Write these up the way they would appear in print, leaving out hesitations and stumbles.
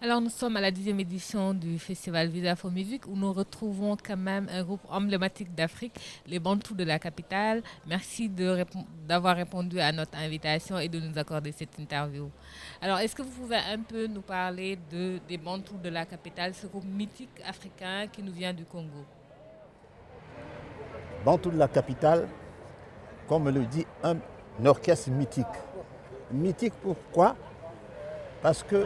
Alors nous sommes à la 10e édition du festival Visa for Music où nous retrouvons quand même un groupe emblématique d'Afrique, les Bantous de la capitale. Merci d'avoir répondu à notre invitation et de nous accorder cette interview. Alors est-ce que vous pouvez un peu nous parler des Bantous de la capitale, ce groupe mythique africain qui nous vient du Congo? Bantou de la capitale, comme le dit un orchestre mythique. Mythique pourquoi? Parce que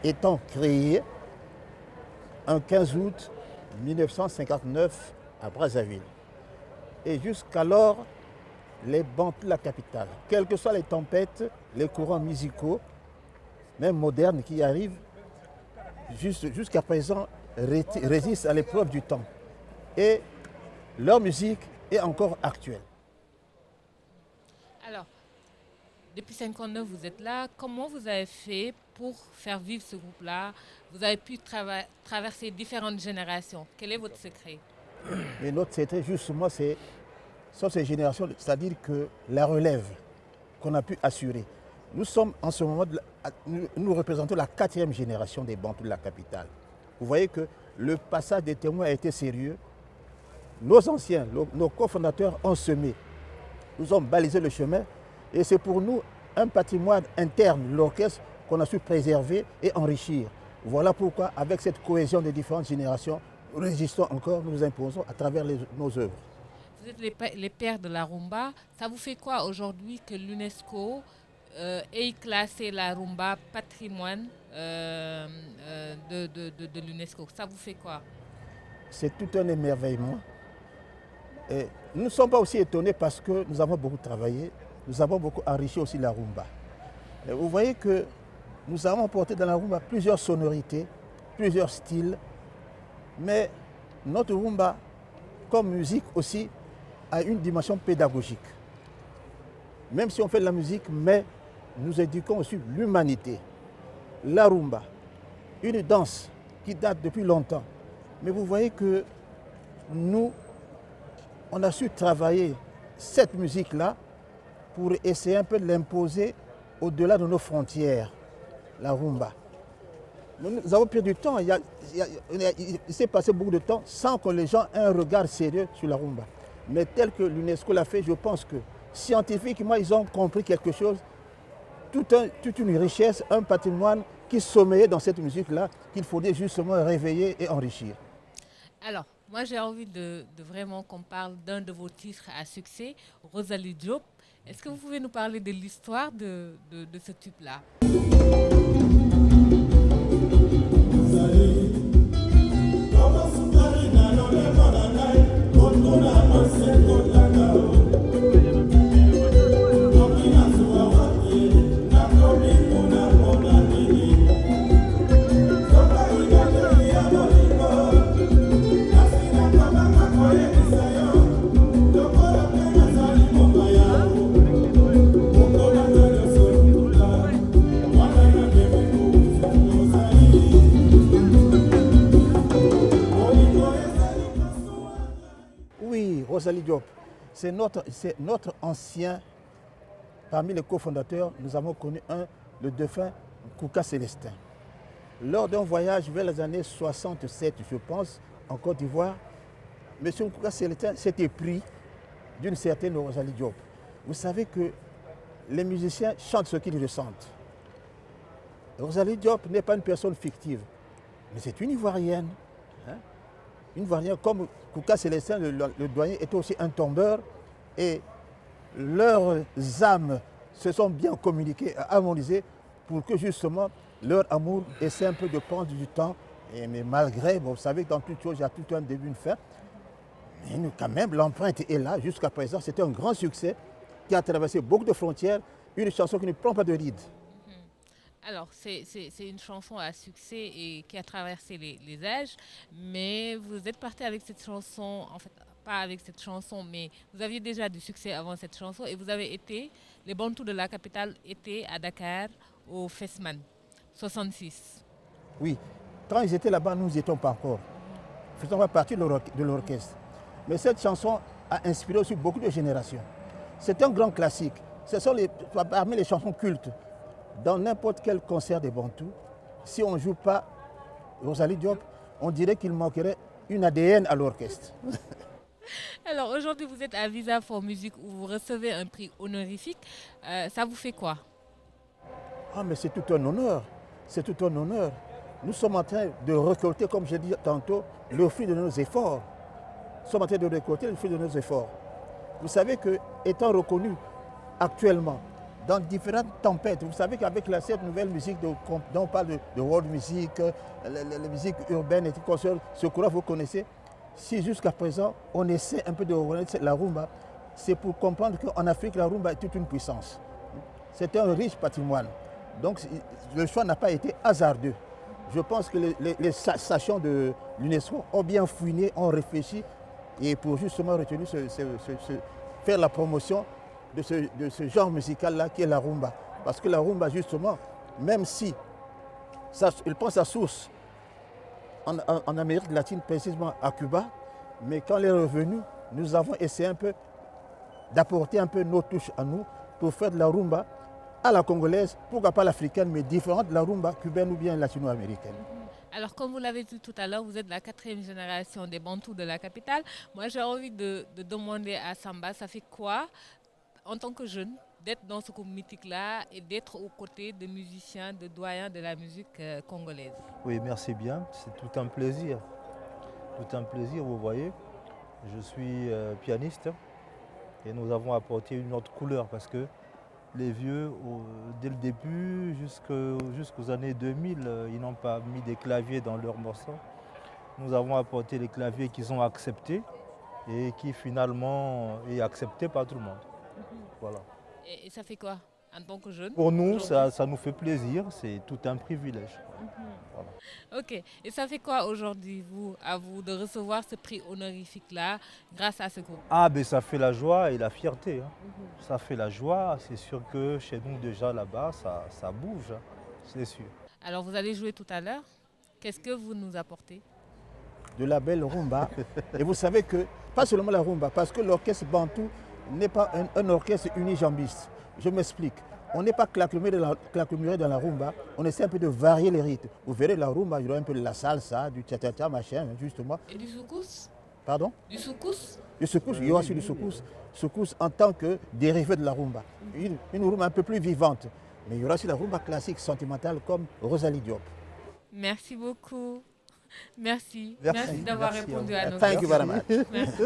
étant créé un 15 août 1959 à Brazzaville. Et jusqu'alors, les Bantous de la capitale, quelles que soient les tempêtes, les courants musicaux, même modernes qui arrivent, jusqu'à présent résistent à l'épreuve du temps. Et leur musique est encore actuelle. Alors, depuis 59, vous êtes là. Comment vous avez fait pour faire vivre ce groupe-là? Vous avez pu traverser différentes générations. Quel est votre secret? Et notre secret, justement, sont ces générations, c'est-à-dire que la relève qu'on a pu assurer. Nous sommes en ce moment, nous représentons la 4e génération des Bantous de la capitale. Vous voyez que le passage des témoins a été sérieux. Nos anciens, nos cofondateurs ont semé, nous ont balisé le chemin et c'est pour nous un patrimoine interne de l'orchestre qu'on a su préserver et enrichir. Voilà pourquoi, avec cette cohésion des différentes générations, nous résistons encore, nous nous imposons à travers nos œuvres. Vous êtes les pères de la rumba. Ça vous fait quoi aujourd'hui que l'UNESCO ait classé la rumba patrimoine de l'UNESCO? Ça vous fait quoi? C'est tout un émerveillement. Et nous ne sommes pas aussi étonnés parce que nous avons beaucoup travaillé, nous avons beaucoup enrichi aussi la rumba. Et vous voyez que nous avons apporté dans la rumba plusieurs sonorités, plusieurs styles, mais notre rumba, comme musique aussi, a une dimension pédagogique. Même si on fait de la musique, mais nous éduquons aussi l'humanité. La rumba, une danse qui date depuis longtemps. Mais vous voyez que nous, on a su travailler cette musique-là pour essayer un peu de l'imposer au-delà de nos frontières, la rumba. Nous avons pris du temps, il s'est passé beaucoup de temps sans que les gens aient un regard sérieux sur la rumba. Mais tel que l'UNESCO l'a fait, je pense que scientifiquement, ils ont compris quelque chose, toute une richesse, un patrimoine qui sommeillait dans cette musique-là, qu'il faudrait justement réveiller et enrichir. Alors, moi j'ai envie de vraiment qu'on parle d'un de vos titres à succès, Rosalie Diop. Est-ce que vous pouvez nous parler de l'histoire de ce tube-là? Oui, Rosalie Diop, c'est notre ancien, parmi les cofondateurs, nous avons connu le défunt Kouka Célestin. Lors d'un voyage vers les années 67, je pense, en Côte d'Ivoire, M. Kouka Célestin s'était pris d'une certaine Rosalie Diop. Vous savez que les musiciens chantent ce qu'ils ressentent. Rosalie Diop n'est pas une personne fictive, mais c'est une Ivoirienne. Hein? Une Ivoirienne comme Kouka Célestin, le doyen, était aussi un tombeur et leurs âmes se sont bien communiquées, harmonisées pour que justement leur amour essaie un peu de prendre du temps. Mais malgré, vous savez que dans toute chose, il y a tout un début, une fin. Mais quand même, l'empreinte est là jusqu'à présent. C'était un grand succès qui a traversé beaucoup de frontières. Une chanson qui ne prend pas de ride. Alors, c'est une chanson à succès et qui a traversé les âges, mais vous êtes parti avec cette chanson, en fait, pas avec cette chanson, mais vous aviez déjà du succès avant cette chanson et vous avez été, les Bantous de la capitale étaient à Dakar au Fesman 66. Oui, quand ils étaient là-bas, nous n'y étions pas encore. Nous ne faisons pas partie de l'orchestre. Mais cette chanson a inspiré aussi beaucoup de générations. C'est un grand classique. Ce sont parmi les chansons cultes. Dans n'importe quel concert des Bantous, si on ne joue pas Rosalie Diop, on dirait qu'il manquerait une ADN à l'orchestre. Alors aujourd'hui, vous êtes à Visa for Music où vous recevez un prix honorifique. Ça vous fait quoi? Ah, mais c'est tout un honneur. C'est tout un honneur. Nous sommes en train de récolter, comme j'ai dit tantôt, le fruit de nos efforts. Nous sommes en train de récolter le fruit de nos efforts. Vous savez que, étant reconnu actuellement dans différentes tempêtes, vous savez qu'avec cette nouvelle musique dont on parle de world music, la musique urbaine et tout, ce que vous connaissez, si jusqu'à présent on essaie un peu de reconnaître la rumba, c'est pour comprendre qu'en Afrique, la rumba est toute une puissance. C'est un riche patrimoine. Donc le choix n'a pas été hasardeux. Je pense que les sages de l'UNESCO ont bien fouiné, ont réfléchi et pour justement retenir faire la promotion de ce genre musical-là qui est la rumba. Parce que la rumba, justement, même si il prend sa source en Amérique latine, précisément à Cuba, mais quand elle est revenue, nous avons essayé un peu d'apporter un peu nos touches à nous pour faire de la rumba à la congolaise, pourquoi pas l'africaine, mais différente de la rumba cubaine ou bien latino-américaine. Alors, comme vous l'avez dit tout à l'heure, vous êtes la 4e génération des Bantous de la capitale. Moi, j'ai envie de demander à Samba, ça fait quoi, en tant que jeune, d'être dans ce groupe mythique-là et d'être aux côtés de musiciens, de doyens de la musique congolaise? Oui, merci bien. C'est tout un plaisir. Tout un plaisir, vous voyez. Je suis pianiste et nous avons apporté une autre couleur parce que les vieux, dès le début, jusqu'aux années 2000, ils n'ont pas mis des claviers dans leurs morceaux. Nous avons apporté les claviers qu'ils ont acceptés et qui finalement est accepté par tout le monde. Voilà. Et ça fait quoi en tant que jeune? Pour nous, ça nous fait plaisir, c'est tout un privilège. Voilà. Ok, et ça fait quoi aujourd'hui, à vous, de recevoir ce prix honorifique-là grâce à ce groupe? Ah, ben ça fait la joie et la fierté. Ça fait la joie, c'est sûr que chez nous déjà là-bas, ça bouge, c'est sûr. Alors vous allez jouer tout à l'heure. Qu'est-ce que vous nous apportez? De la belle rumba. Et vous savez que, pas seulement la rumba, parce que l'orchestre bantou n'est pas un orchestre unijambiste. Je m'explique. On n'est pas claquemuré dans la rumba, on essaie un peu de varier les rythmes. Vous verrez la rumba, il y aura un peu de la salsa, du tcha-tcha, machin, justement. Et du soukous? Pardon? Du soukous? Du soukous, il y aura aussi du soukous. Soukous en tant que dérivé de la rumba. Une rumba un peu plus vivante. Mais il y aura aussi la rumba classique, sentimentale, comme Rosalie Diop. Merci beaucoup. Merci. Merci. Merci d'avoir répondu à nos Thank you very much. Merci.